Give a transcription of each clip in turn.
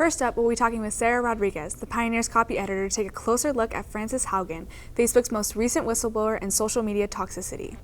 First up, we'll be talking with Sarah Rodriguez, the Pioneer's copy editor, to take a closer look at Frances Haugen, Facebook's most recent whistleblower and social media toxicity.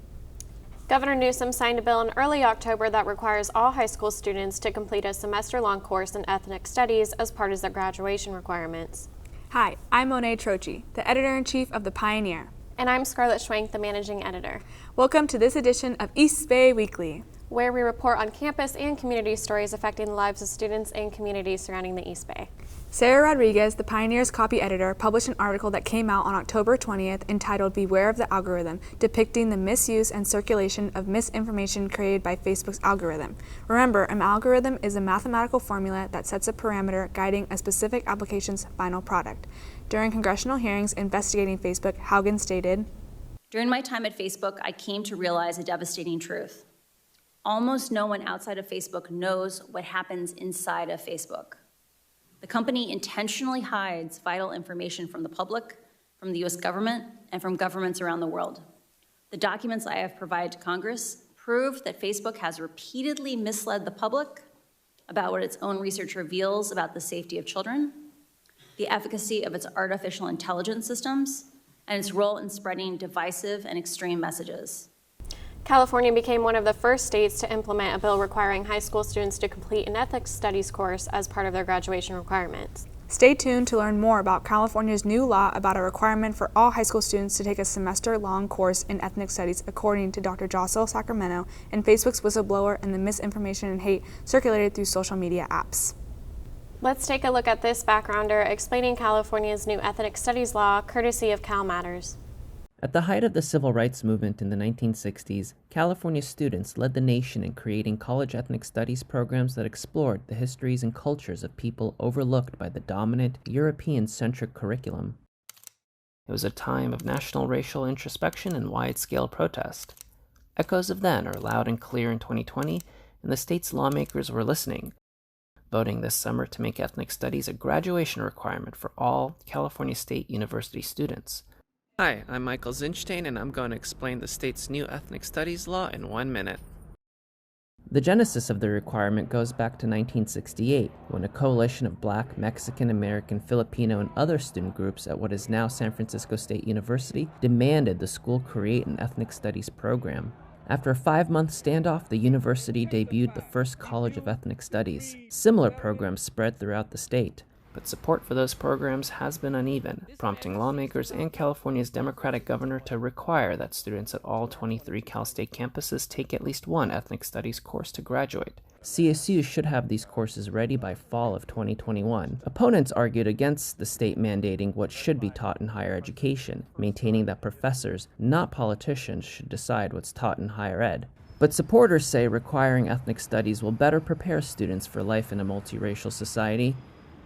Governor Newsom signed a bill in early October that requires all high school students to complete a semester-long course in ethnic studies as part of their graduation requirements. Hi, I'm Monet Troche, the editor-in-chief of The Pioneer. And I'm Scarlett Schwenk, the managing editor. Welcome to this edition of East Bay Weekly, where we report on campus and community stories affecting the lives of students and communities surrounding the East Bay. Sarah Rodriguez, the Pioneer's copy editor, published an article that came out on October 20th entitled Beware of the Algorithm, depicting the misuse and circulation of misinformation created by Facebook's algorithm. Remember, an algorithm is a mathematical formula that sets a parameter guiding a specific application's final product. During congressional hearings investigating Facebook, Haugen stated, "During my time at Facebook, I came to realize a devastating truth. Almost no one outside of Facebook knows what happens inside of Facebook. The company intentionally hides vital information from the public, from the US government, and from governments around the world. The documents I have provided to Congress prove that Facebook has repeatedly misled the public about what its own research reveals about the safety of children, the efficacy of its artificial intelligence systems, and its role in spreading divisive and extreme messages." California became one of the first states to implement a bill requiring high school students to complete an ethics studies course as part of their graduation requirements. Stay tuned to learn more about California's new law about a requirement for all high school students to take a semester-long course in ethnic studies, according to Dr. Jocelyn Sacramento, and Facebook's whistleblower and the misinformation and hate circulated through social media apps. Let's take a look at this backgrounder explaining California's new ethnic studies law, courtesy of Cal Matters. At the height of the civil rights movement in the 1960s, California students led the nation in creating college ethnic studies programs that explored the histories and cultures of people overlooked by the dominant European-centric curriculum. It was a time of national racial introspection and wide-scale protest. Echoes of then are loud and clear in 2020, and the state's lawmakers were listening, voting this summer to make ethnic studies a graduation requirement for all California State University students. Hi, I'm Michael Zinstein, and I'm going to explain the state's new ethnic studies law in 1 minute. The genesis of the requirement goes back to 1968, when a coalition of Black, Mexican, American, Filipino, and other student groups at what is now San Francisco State University demanded the school create an ethnic studies program. After a 5-month standoff, the university debuted the first College of Ethnic Studies. Similar programs spread throughout the state. But support for those programs has been uneven, prompting lawmakers and California's Democratic governor to require that students at all 23 Cal State campuses take at least one ethnic studies course to graduate. CSU should have these courses ready by fall of 2021. Opponents argued against the state mandating what should be taught in higher education, maintaining that professors, not politicians, should decide what's taught in higher ed. But supporters say requiring ethnic studies will better prepare students for life in a multiracial society,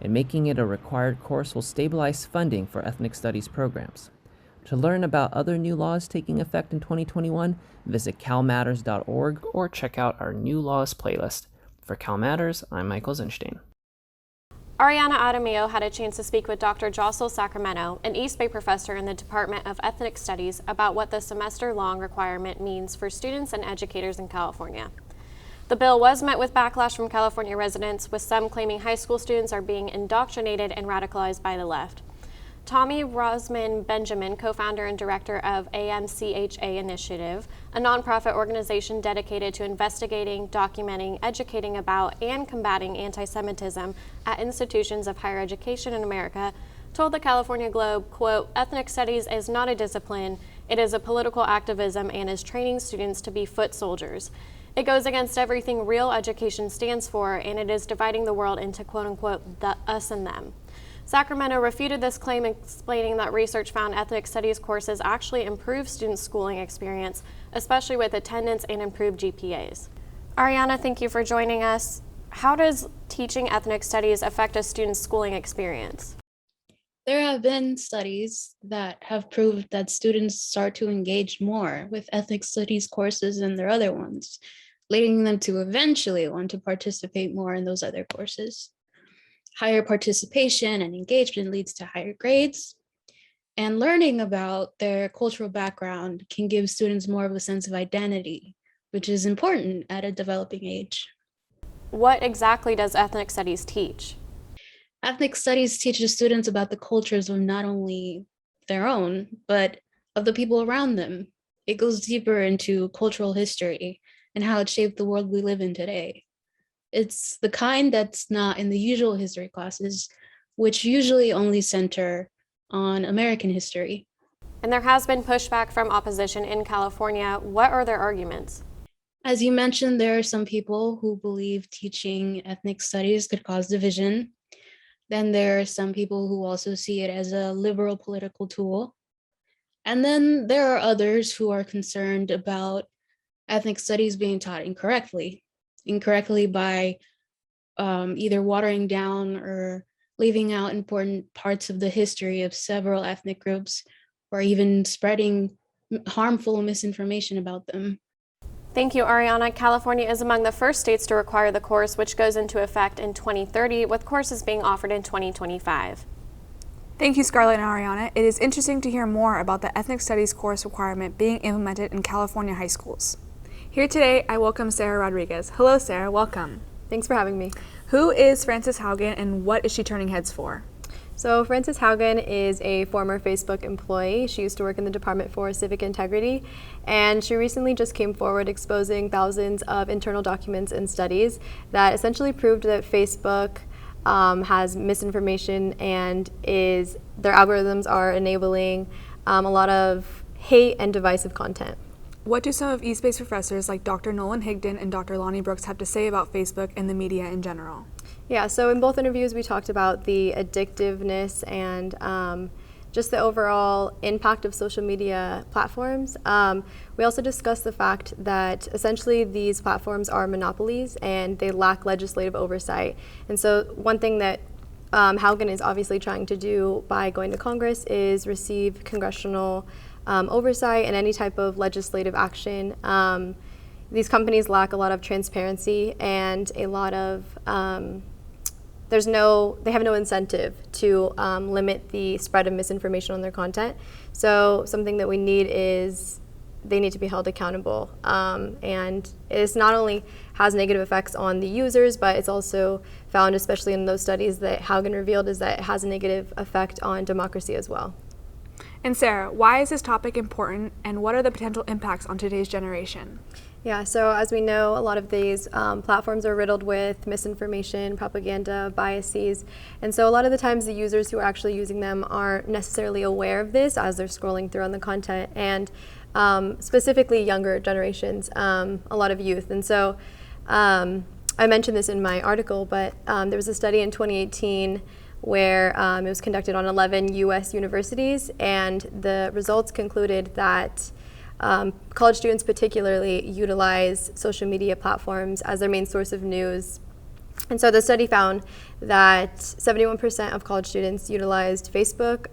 and making it a required course will stabilize funding for ethnic studies programs. To learn about other new laws taking effect in 2021, visit calmatters.org or check out our new laws playlist. For Cal Matters, I'm Michael Zinstein. Ariana Adamio had a chance to speak with Dr. Jocelyn Sacramento, an East Bay professor in the Department of Ethnic Studies, about what the semester-long requirement means for students and educators in California. The bill was met with backlash from California residents, with some claiming high school students are being indoctrinated and radicalized by the left. Tommy Rosman Benjamin, co-founder and director of AMCHA Initiative, a nonprofit organization dedicated to investigating, documenting, educating about, and combating anti-Semitism at institutions of higher education in America, told the California Globe, quote, "Ethnic studies is not a discipline, it is a political activism and is training students to be foot soldiers. It goes against everything real education stands for, and it is dividing the world into quote-unquote the us and them." Sacramento refuted this claim, explaining that research found ethnic studies courses actually improve students' schooling experience, especially with attendance and improved GPAs. Ariana, thank you for joining us. How does teaching ethnic studies affect a student's schooling experience? There have been studies that have proved that students start to engage more with ethnic studies courses than their other ones, leading them to eventually want to participate more in those other courses. Higher participation and engagement leads to higher grades, and learning about their cultural background can give students more of a sense of identity, which is important at a developing age. What exactly does ethnic studies teach? Ethnic studies teaches students about the cultures of not only their own, but of the people around them. It goes deeper into cultural history and how it shaped the world we live in today. It's the kind that's not in the usual history classes, which usually only center on American history. And there has been pushback from opposition in California. What are their arguments? As you mentioned, there are some people who believe teaching ethnic studies could cause division. Then there are some people who also see it as a liberal political tool. And then there are others who are concerned about ethnic studies being taught incorrectly by either watering down or leaving out important parts of the history of several ethnic groups, or even spreading harmful misinformation about them. Thank you, Ariana. California is among the first states to require the course, which goes into effect in 2030, with courses being offered in 2025. Thank you, Scarlett and Ariana. It is interesting to hear more about the ethnic studies course requirement being implemented in California high schools. Here today, I welcome Sarah Rodriguez. Hello, Sarah. Welcome. Thanks for having me. Who is Frances Haugen and what is she turning heads for? So Frances Haugen is a former Facebook employee. She used to work in the Department for Civic Integrity, and she recently just came forward exposing thousands of internal documents and studies that essentially proved that Facebook has misinformation and their algorithms are enabling a lot of hate and divisive content. What do some of East Bay's professors like Dr. Nolan Higdon and Dr. Lonnie Brooks have to say about Facebook and the media in general? Yeah, so in both interviews we talked about the addictiveness and just the overall impact of social media platforms. We also discussed the fact that essentially these platforms are monopolies and they lack legislative oversight. And so one thing that Haugen is obviously trying to do by going to Congress is receive congressional oversight and any type of legislative action. These companies lack a lot of transparency and a lot of they have no incentive to limit the spread of misinformation on their content. So something that we need is they need to be held accountable. And it's not only has negative effects on the users, but it's also found, especially in those studies that Haugen revealed, is that it has a negative effect on democracy as well. And Sarah, why is this topic important and what are the potential impacts on today's generation? Yeah, so as we know, a lot of these platforms are riddled with misinformation, propaganda, biases, and so a lot of the times the users who are actually using them aren't necessarily aware of this as they're scrolling through on the content, and specifically younger generations, a lot of youth. And so I mentioned this in my article, but there was a study in 2018 where it was conducted on 11 U.S. universities, and the results concluded that college students particularly utilize social media platforms as their main source of news. And so the study found that 71% of college students utilized Facebook,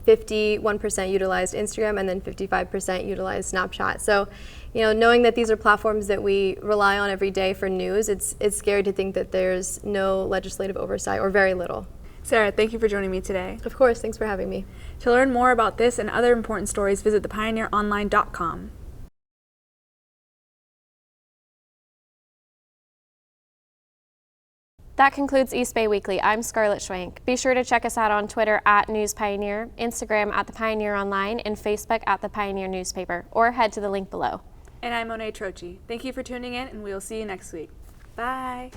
51% utilized Instagram, and then 55% utilized Snapchat. So, knowing that these are platforms that we rely on every day for news, it's scary to think that there's no legislative oversight or very little. Sarah, thank you for joining me today. Of course, thanks for having me. To learn more about this and other important stories, visit thepioneeronline.com. That concludes East Bay Weekly. I'm Scarlett Schwank. Be sure to check us out on Twitter at News Pioneer, Instagram at The Pioneer Online, and Facebook at The Pioneer Newspaper, or head to the link below. And I'm Monet Troche. Thank you for tuning in, and we will see you next week. Bye.